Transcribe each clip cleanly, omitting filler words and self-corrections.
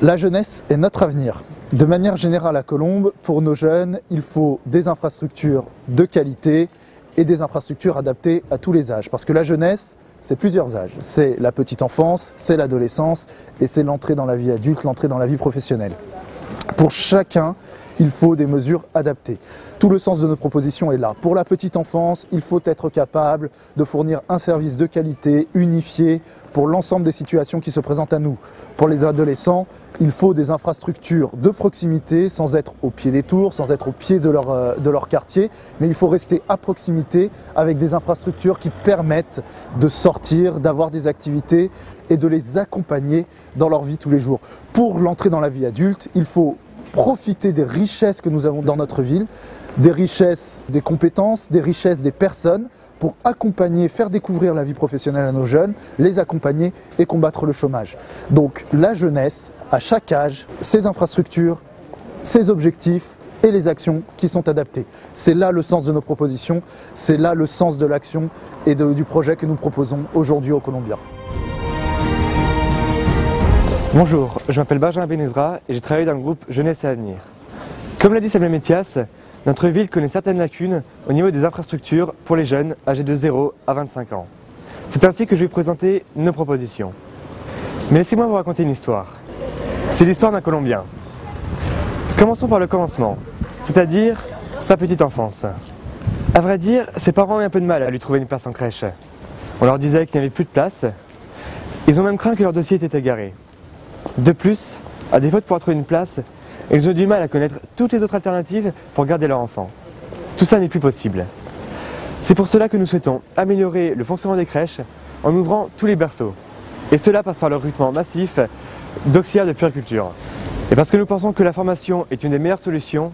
La jeunesse est notre avenir. De manière générale à Colombes, pour nos jeunes, il faut des infrastructures de qualité et des infrastructures adaptées à tous les âges. Parce que la jeunesse, c'est plusieurs âges. C'est la petite enfance, c'est l'adolescence et c'est l'entrée dans la vie adulte, l'entrée dans la vie professionnelle. Pour chacun, il faut des mesures adaptées. Tout le sens de notre proposition est là. Pour la petite enfance, il faut être capable de fournir un service de qualité, unifié, pour l'ensemble des situations qui se présentent à nous. Pour les adolescents, il faut des infrastructures de proximité, sans être au pied des tours, sans être au pied de leur quartier, mais il faut rester à proximité avec des infrastructures qui permettent de sortir, d'avoir des activités et de les accompagner dans leur vie tous les jours. Pour l'entrée dans la vie adulte, il faut profiter des richesses que nous avons dans notre ville, des richesses des compétences, des richesses des personnes, pour accompagner, faire découvrir la vie professionnelle à nos jeunes, les accompagner et combattre le chômage. Donc la jeunesse, à chaque âge, ses infrastructures, ses objectifs et les actions qui sont adaptées. C'est là le sens de nos propositions, c'est là le sens de l'action et du projet que nous proposons aujourd'hui aux Colombiens. Bonjour, je m'appelle Benjamin Benezra et j'ai travaillé dans le groupe Jeunesse et Avenir. Comme l'a dit Samuel Métias, notre ville connaît certaines lacunes au niveau des infrastructures pour les jeunes âgés de 0 à 25 ans. C'est ainsi que je vais présenter nos propositions. Mais laissez-moi vous raconter une histoire. C'est l'histoire d'un Colombien. Commençons par le commencement, c'est-à-dire sa petite enfance. À vrai dire, ses parents ont eu un peu de mal à lui trouver une place en crèche. On leur disait qu'il n'y avait plus de place. Ils ont même craint que leur dossier était égaré. De plus, à défaut de pouvoir trouver une place, ils ont du mal à connaître toutes les autres alternatives pour garder leur enfant. Tout ça n'est plus possible. C'est pour cela que nous souhaitons améliorer le fonctionnement des crèches en ouvrant tous les berceaux. Et cela passe par le recrutement massif d'auxiliaires de puériculture. Et parce que nous pensons que la formation est une des meilleures solutions,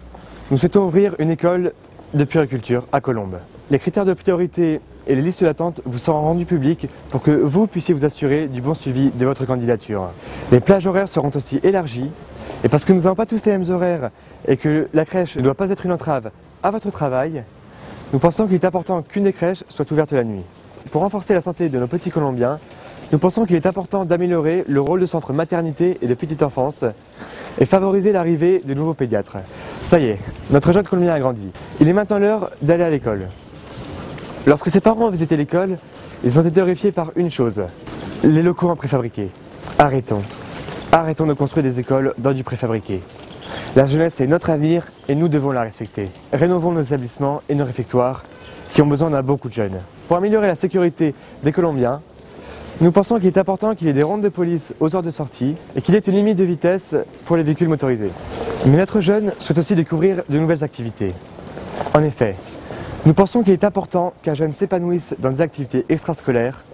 nous souhaitons ouvrir une école de puériculture à Colombes. Les critères de priorité et les listes d'attente vous seront rendus publics pour que vous puissiez vous assurer du bon suivi de votre candidature. Les plages horaires seront aussi élargies et parce que nous n'avons pas tous les mêmes horaires et que la crèche ne doit pas être une entrave à votre travail, nous pensons qu'il est important qu'une des crèches soit ouverte la nuit. Pour renforcer la santé de nos petits Colombiens, nous pensons qu'il est important d'améliorer le rôle de centre maternité et de petite enfance et favoriser l'arrivée de nouveaux pédiatres. Ça y est, notre jeune Colombien a grandi. Il est maintenant l'heure d'aller à l'école. Lorsque ses parents ont visité l'école, ils ont été horrifiés par une chose, les locaux en préfabriqué. Arrêtons de construire des écoles dans du préfabriqué. La jeunesse est notre avenir et nous devons la respecter. Rénovons nos établissements et nos réfectoires qui ont besoin d'un bon coup de jeunes. Pour améliorer la sécurité des Colombiens, nous pensons qu'il est important qu'il y ait des rondes de police aux heures de sortie et qu'il y ait une limite de vitesse pour les véhicules motorisés. Mais notre jeune souhaite aussi découvrir de nouvelles activités. En effet, nous pensons qu'il est important qu'un jeune s'épanouisse dans des activités extrascolaires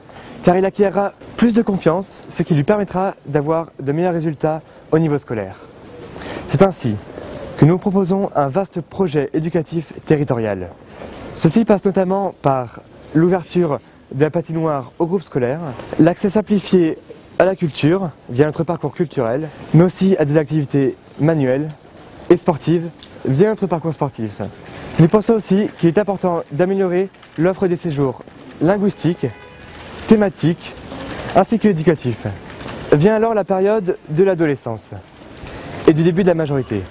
car il acquérera plus de confiance, ce qui lui permettra d'avoir de meilleurs résultats au niveau scolaire. C'est ainsi que nous proposons un vaste projet éducatif territorial. Ceci passe notamment par l'ouverture de la patinoire au groupe scolaire, l'accès simplifié à la culture via notre parcours culturel, mais aussi à des activités manuelles et sportives via notre parcours sportif. Nous pensons aussi qu'il est important d'améliorer l'offre des séjours linguistiques, thématiques, ainsi que éducatifs. Vient alors la période de l'adolescence et du début de la majorité.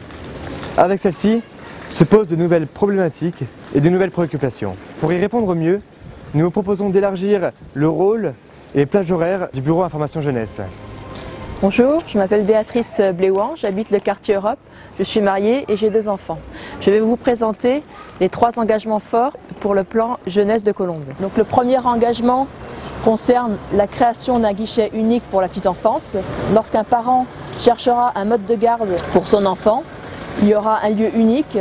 Avec celle-ci se posent de nouvelles problématiques et de nouvelles préoccupations. Pour y répondre au mieux, nous vous proposons d'élargir le rôle et les plages horaires du Bureau Information Jeunesse. Bonjour, je m'appelle Béatrice Bléouan, j'habite le quartier Europe, je suis mariée et j'ai 2 enfants. Je vais vous présenter les 3 engagements forts pour le plan Jeunesse de Colombes. Donc le premier engagement concerne la création d'un guichet unique pour la petite enfance. Lorsqu'un parent cherchera un mode de garde pour son enfant, il y aura un lieu unique.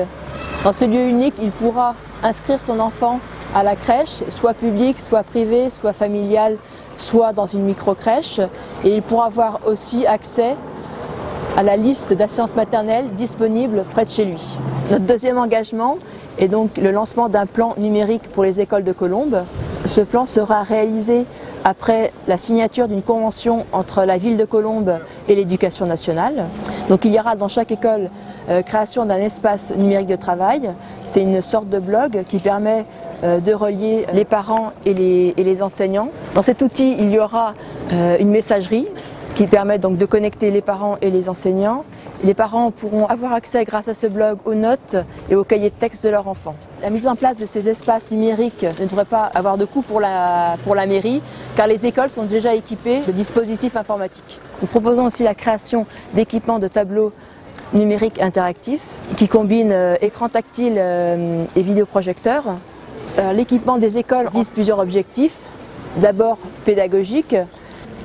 Dans ce lieu unique, il pourra inscrire son enfant à la crèche, soit publique, soit privée, soit familiale, soit dans une micro-crèche. Et il pourra avoir aussi accès à la liste d'assistantes maternelles disponibles près de chez lui. Notre deuxième engagement est donc le lancement d'un plan numérique pour les écoles de Colombes. Ce plan sera réalisé après la signature d'une convention entre la ville de Colombes et l'éducation nationale. Donc il y aura dans chaque école création d'un espace numérique de travail. C'est une sorte de blog qui permet de relier les parents et les enseignants. Dans cet outil, il y aura une messagerie qui permet donc de connecter les parents et les enseignants. Les parents pourront avoir accès grâce à ce blog aux notes et aux cahiers de texte de leur enfant. La mise en place de ces espaces numériques ne devrait pas avoir de coût pour la mairie, car les écoles sont déjà équipées de dispositifs informatiques. Nous proposons aussi la création d'équipements de tableaux numériques interactifs qui combinent écran tactile et vidéoprojecteur. L'équipement des écoles vise plusieurs objectifs. D'abord pédagogique.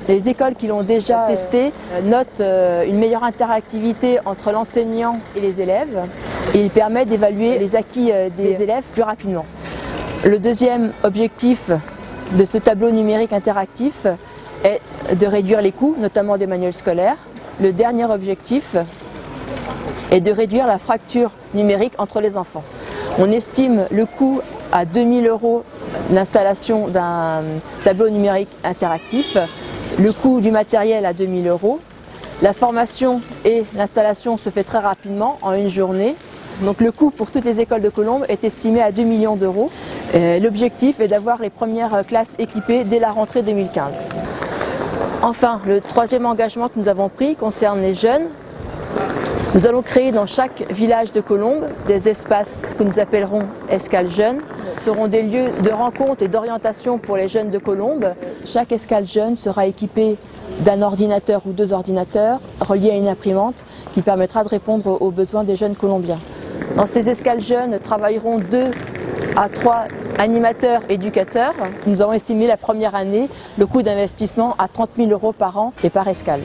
Les écoles qui l'ont déjà testé notent une meilleure interactivité entre l'enseignant et les élèves et il permet d'évaluer les acquis des élèves plus rapidement. Le deuxième objectif de ce tableau numérique interactif est de réduire les coûts, notamment des manuels scolaires. Le dernier objectif est de réduire la fracture numérique entre les enfants. On estime le coût à 2 000 € d'installation d'un tableau numérique interactif. Le coût du matériel à 2 000 €. La formation et l'installation se fait très rapidement, en une journée. Donc le coût pour toutes les écoles de Colombes est estimé à 2 millions d'euros. L'objectif est d'avoir les premières classes équipées dès la rentrée 2015. Enfin, le troisième engagement que nous avons pris concerne les jeunes. Nous allons créer dans chaque village de Colombes des espaces que nous appellerons escales jeunes. Ce seront des lieux de rencontre et d'orientation pour les jeunes de Colombes. Chaque escale jeune sera équipée d'un ordinateur ou 2 ordinateurs reliés à une imprimante qui permettra de répondre aux besoins des jeunes colombiens. Dans ces escales jeunes travailleront 2 à 3 animateurs éducateurs. Nous avons estimé la première année le coût d'investissement à 30 000 € par an et par escale.